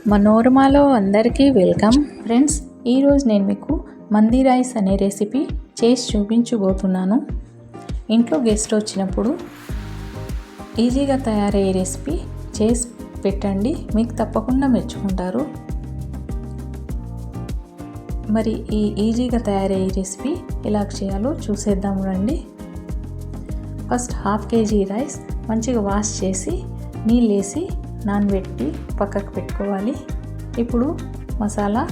మనోరమాలో అందరికీ welcome friends. ఈరోజు నేను మీకు మంది రైస్ అనే రెసిపీ చేసి చూపించబోతున్నాను. ఇంట్లో గెస్ట్ వచ్చినప్పుడు ఈజీగా తయారయ్యే రెసిపీ చేసి పెట్టండి, మీకు తప్పకుండా మెచ్చుకుంటారు. మరి ఈ ఈజీగా తయారయ్యే రెసిపీ ఎలా చేయాలో చూసేద్దాం రండి. ఫస్ట్ 1/2 kg రైస్ మంచిగా వాష్ చేసి నీళ్ళు వేసి నానబెట్టి పక్కకు పెట్టుకోవాలి. ఇప్పుడు మసాలా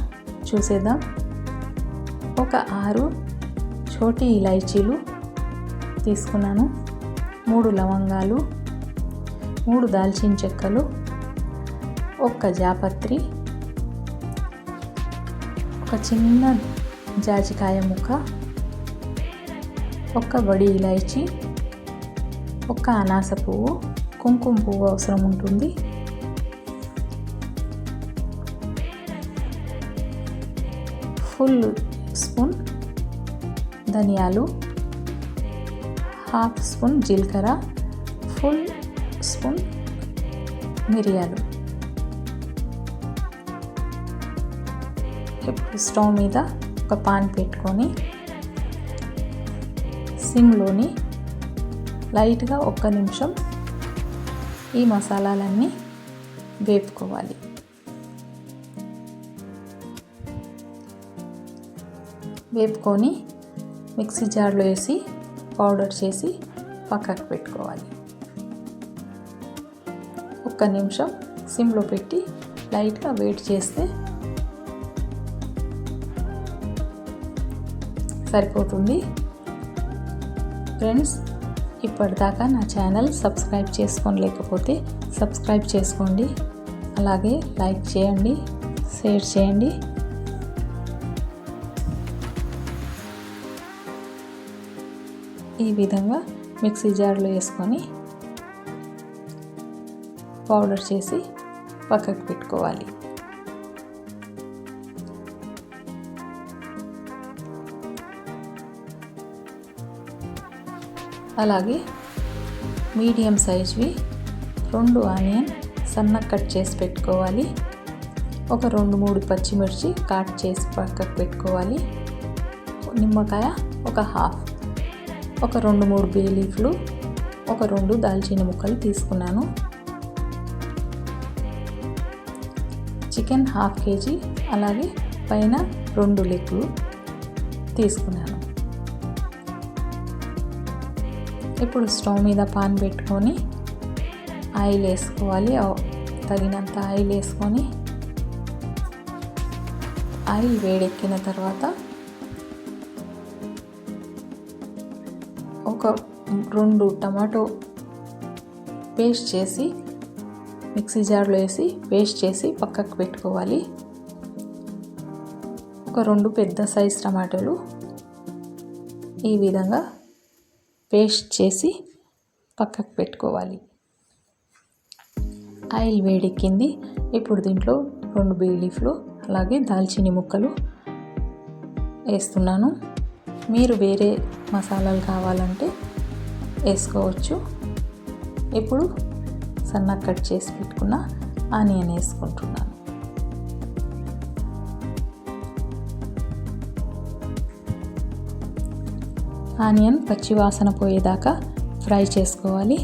చూసేద్దాం. ఒక 6 చోటి ఇలాచీలు తీసుకున్నాను, 3 లవంగాలు, 3 దాల్చిన చెక్కలు, 1 జాపత్రి, ఒక చిన్న జాజికాయ ముక్క, 1 బడి ఇలాచీ, 1 అనాస పువ్వు, కుంకుమ పువ్వు అవసరం ఉంటుంది, ఫుల్ స్పూన్ ధనియాలు, 1/2 స్పూన్ జీలకర్ర, ఫుల్ స్పూన్ మిరియాలు. ఇప్పుడు స్టవ్ మీద ఒక పాన్ పెట్టుకొని సిమ్లోని లైట్గా 1 నిమిషం ఈ మసాలాలన్నీ వేపుకోవాలి. వేపుకొని మిక్సీ జార్లో వేసి పౌడర్ చేసి పక్కకు పెట్టుకోవాలి. 1 నిమిషం సిమ్లో పెట్టి లైట్గా వేడి చేస్తే సరిపోతుంది. ఫ్రెండ్స్, ఇప్పటిదాకా నా ఛానల్ సబ్స్క్రైబ్ చేసుకోలేకపోతే సబ్స్క్రైబ్ చేసుకోండి, అలాగే లైక్ చేయండి, షేర్ చేయండి. ఈ విధంగా మిక్సీ జార్లో వేసుకొని పౌడర్ చేసి పక్కకు పెట్టుకోవాలి. అలాగే మీడియం సైజ్వి 2 ఆనియన్ సన్నగా కట్ చేసి పెట్టుకోవాలి. ఒక 2-3 పచ్చిమిర్చి కట్ చేసి పక్కకు పెట్టుకోవాలి. నిమ్మకాయ ఒక 1/2, ఒక 2-3 బే లీఫ్లు, ఒక 2 దాల్చిన ముక్కలు తీసుకున్నాను. చికెన్ 1/2 kg, అలాగే పైన 2 లెగ్లు తీసుకున్నాను. ఇప్పుడు స్టవ్ మీద పాన్ పెట్టుకొని ఆయిల్ వేసుకోవాలి. తగినంత ఆయిల్ వేసుకొని ఆయిల్ వేడెక్కిన తర్వాత ఒక 2 టమాటో పేస్ట్ చేసి మిక్సీ జార్లో వేసి పేస్ట్ చేసి పక్కకు పెట్టుకోవాలి. ఒక 2 పెద్ద సైజ్ టమాటోలు ఈ విధంగా పేస్ట్ చేసి పక్కకు పెట్టుకోవాలి. ఆయిల్ వేడెక్కింది. ఇప్పుడు దీంట్లో 2 బే లీఫ్లు అలాగే దాల్చిన ముక్కలు వేస్తున్నాను. మీరు వేరే మసాలాలు కావాలంటే వేసుకోవచ్చు. ఇప్పుడు సన్నగా కట్ చేసి పెట్టుకున్న ఆనియన్ వేసుకుంటున్నాను. ఆనియన్ పచ్చి వాసన పోయేదాకా ఫ్రై చేసుకోవాలి.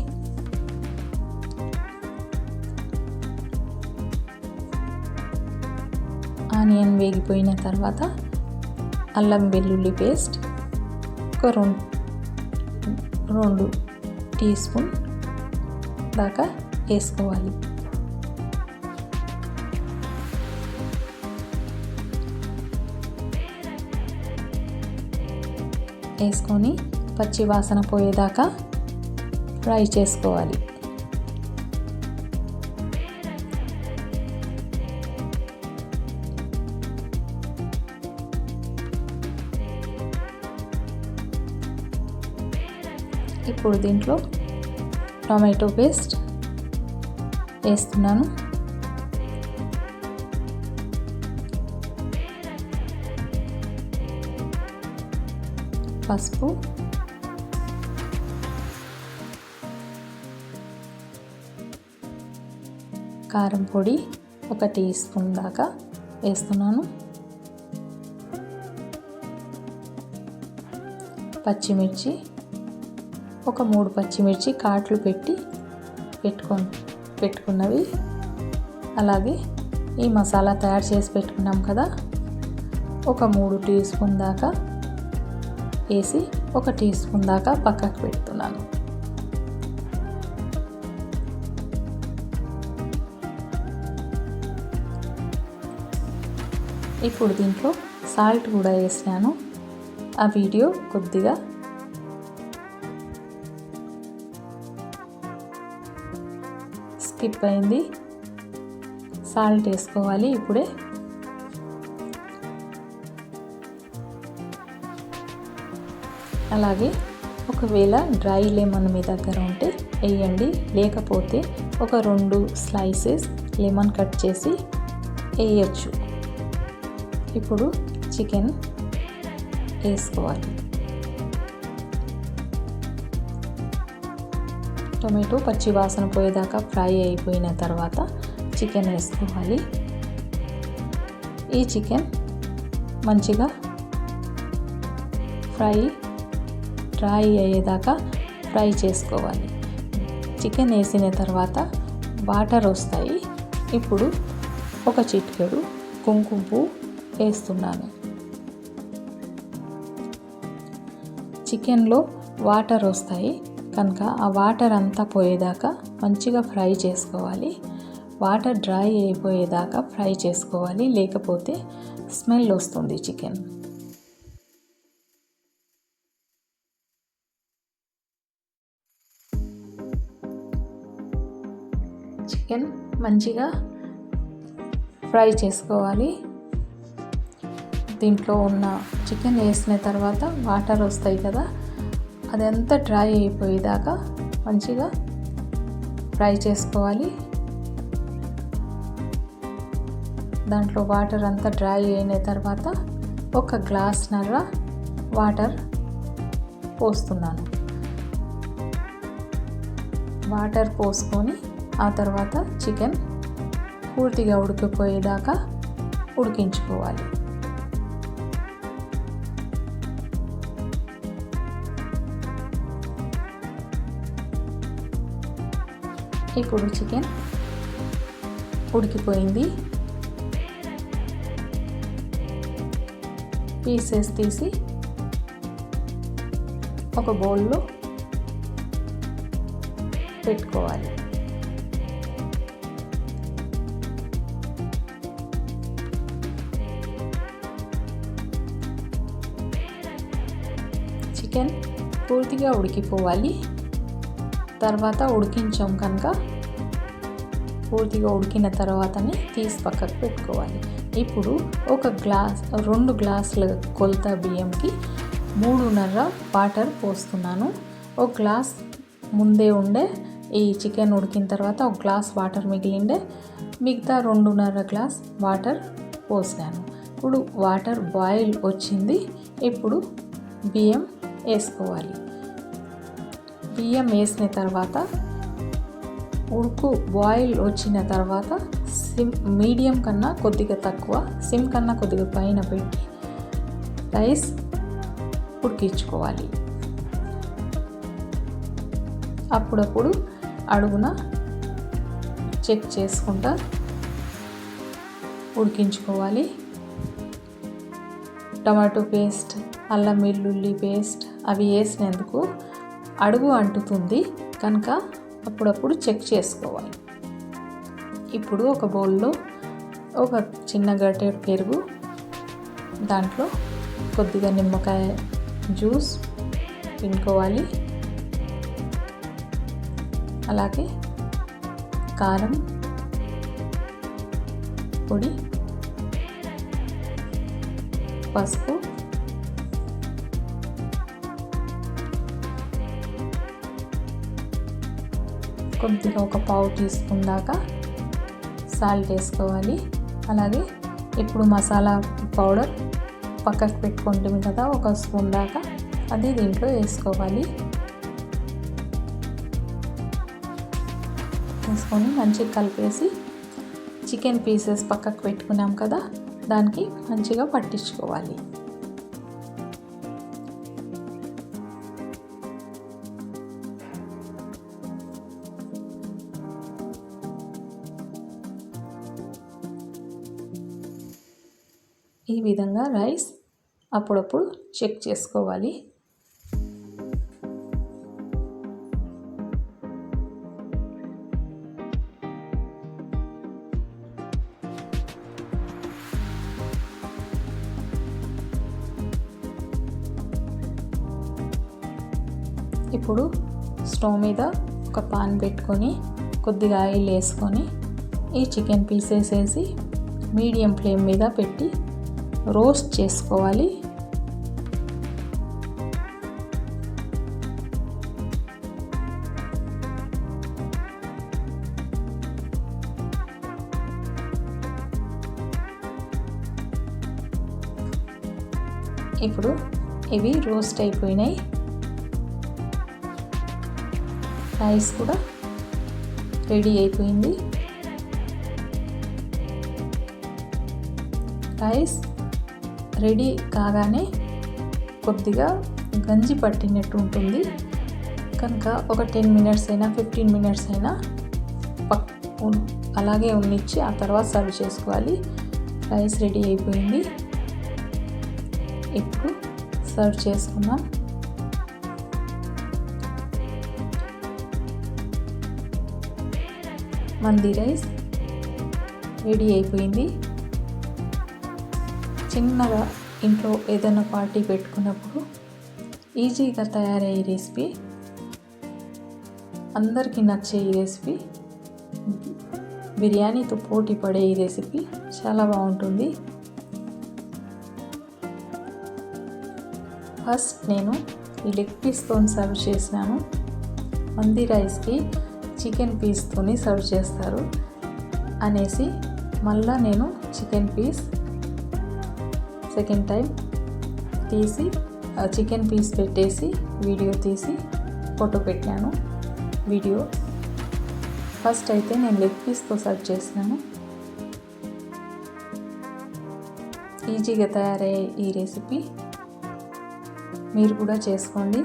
ఆనియన్ వేగిపోయిన తర్వాత అల్లం వెల్లుల్లి పేస్ట్ ఒక 2 టీ స్పూన్ దాకా వేసుకోవాలి. వేసుకొని పచ్చి వాసన పోయేదాకా ఫ్రై చేసుకోవాలి. ఇప్పుడు దీంట్లో టొమాటో పేస్ట్ వేస్తున్నాను. పసుపు, కారం పొడి, 1 టీ స్పూన్ దాకా వేస్తున్నాను. పచ్చిమిర్చి ఒక 3 పచ్చిమిర్చి కాట్లు పెట్టుకున్నవి. అలాగే ఈ మసాలా తయారు చేసి పెట్టుకున్నాం కదా, ఒక 3 టీ స్పూన్ దాకా వేసి 1 టీ స్పూన్ దాకా పక్కకు పెడుతున్నాను. ఇప్పుడు దీంట్లో సాల్ట్ కూడా వేసాను. ఆ వీడియో కొద్దిగా స్కిప్ అయింది. సాల్ట్ వేసుకోవాలి ఇప్పుడే. అలాగే ఒకవేళ డ్రై లెమన్ మీ దగ్గర ఉంటే వేయండి, లేకపోతే ఒక 2 స్లైసెస్ లెమన్ కట్ చేసి వేయచ్చు. ఇప్పుడు చికెన్ వేసుకోవాలి. టొమాటో పచ్చి వాసన పోయేదాకా ఫ్రై అయిపోయిన తర్వాత చికెన్ వేసుకోవాలి. ఈ చికెన్ మంచిగా డ్రై అయ్యేదాకా ఫ్రై చేసుకోవాలి. చికెన్ వేసిన తర్వాత వాటర్ వస్తాయి. ఇప్పుడు ఒక చిటికెడు కుంకుమ పువ్వు వేస్తున్నాను. చికెన్లో వాటర్ వస్తాయి కనుక ఆ వాటర్ అంతా పోయేదాకా మంచిగా ఫ్రై చేసుకోవాలి. వాటర్ డ్రై అయిపోయేదాకా ఫ్రై చేసుకోవాలి, లేకపోతే స్మెల్ వస్తుంది చికెన్. చికెన్ మంచిగా ఫ్రై చేసుకోవాలి. దీంట్లో ఉన్న చికెన్ వేసిన తర్వాత వాటర్ వస్తాయి కదా, అదంతా డ్రై అయిపోయేదాకా మంచిగా ఫ్రై చేసుకోవాలి. దాంట్లో వాటర్ అంతా డ్రై అయిన తర్వాత 1 గ్లాసున్నర వాటర్ పోస్తున్నాను. వాటర్ పోసుకొని ఆ తర్వాత చికెన్ పూర్తిగా ఉడికిపోయేదాకా ఉడికించుకోవాలి. ఇప్పుడు చికెన్ ఉడికిపోయింది. పీసెస్ తీసి ఒక బౌల్లో పెట్టుకోవాలి. చికెన్ పూర్తిగా ఉడికిపోవాలి. తర్వాత ఉడికించాం కనుక పూర్తిగా ఉడికిన తర్వాతనే తీసి పక్కకు పెట్టుకోవాలి. ఇప్పుడు 2 గ్లాసుల కొలత బియ్యంకి 3.5 వాటర్ పోస్తున్నాను. 1 గ్లాస్ ముందే ఉండే ఈ చికెన్ ఉడికిన తర్వాత 1 గ్లాస్ వాటర్ మిగిలిండే, మిగతా 2.5 గ్లాస్ వాటర్ పోసాను. ఇప్పుడు వాటర్ బాయిల్ వచ్చింది. ఇప్పుడు బియ్యం వేసుకోవాలి. బియ్యం వేసిన తర్వాత బాయిల్ వచ్చిన తర్వాత మీడియం కన్నా కొద్దిగా తక్కువ, సిమ్ కన్నా కొద్దిగా పైన పెట్టి రైస్ ఉడికించుకోవాలి. అప్పుడప్పుడు అడుగున చెక్ చేసుకుంటా ఉడికించుకోవాలి. టమాటో పేస్ట్, అల్లం వెల్లుల్లి పేస్ట్ అవి వేసినందుకు అడుగు అంటుతుంది కనుక అప్పుడప్పుడు చెక్ చేసుకోవాలి. ఇప్పుడు ఒక బౌల్లో ఒక చిన్న గరిటెడు పెరుగు, దాంట్లో కొద్దిగా నిమ్మకాయ జ్యూస్ పిండుకోవాలి. అలాగే కారం పొడి, పసుపు, కొద్దిగా ఒక పావు టీ స్పూన్ దాకా సాల్ట్ వేసుకోవాలి. అలాగే ఇప్పుడు మసాలా పౌడర్ పక్కకు పెట్టుకుంటాం కదా 1 స్పూన్ దాకా, అది దీంట్లో వేసుకోవాలి. వేసుకొని మంచిగా కలిపేసి చికెన్ పీసెస్ పక్కకు పెట్టుకున్నాం కదా, దానికి మంచిగా పట్టించుకోవాలి. ఈ విధంగా రైస్ అప్పుడప్పుడు చెక్ చేసుకోవాలి. ఇప్పుడు స్టవ్ మీద ఒక పాన్ పెట్టుకొని కొద్దిగా ఆయిల్ వేసుకొని ఈ చికెన్ పీసెస్ వేసి మీడియం ఫ్లేమ్ మీద పెట్టి రోస్ట్ చేసుకోవాలి. ఇప్పుడు ఇవి రోస్ట్ అయిపోయినాయి. రైస్ కూడా రెడీ అయిపోయింది. రైస్ రెడీ కాగానే కొద్దిగా గంజి పట్టినట్టు ఉంటుంది కనుక ఒక 10 మినిట్స్ అయినా 15 మినిట్స్ అయినా అలాగే ఉన్నిచ్చి ఆ తర్వాత సర్వ్ చేసుకోవాలి. రైస్ రెడీ అయిపోయింది. ఇప్పుడు సర్వ్ చేసుకుందాం. మంది రైస్ రెడీ అయిపోయింది. చిన్నగా ఇంట్లో ఏదైనా పార్టీ పెట్టుకున్నప్పుడు ఈజీగా తయారయ్యే రెసిపీ, అందరికీ నచ్చే ఈ రెసిపీ, బిర్యానీతో పోటీ పడే ఈ రెసిపీ చాలా బాగుంటుంది. ఫస్ట్ నేను ఈ లెగ్ పీస్తో సర్వ్ చేసినాను. మంది రైస్కి చికెన్ పీస్తోని సర్వ్ చేస్తారు అనేసి మళ్ళా నేను చికెన్ పీస్ సెకండ్ టైం తీసి చికెన్ పీస్ పెట్టేసి వీడియో తీసి ఫోటో పెట్టాను. వీడియో ఫస్ట్ అయితే నేను లెగ్ పీస్తో సర్వ్ చేసినాను. ఈజీగా తయారయ్యే ఈ రెసిపీ మీరు కూడా చేసుకోండి.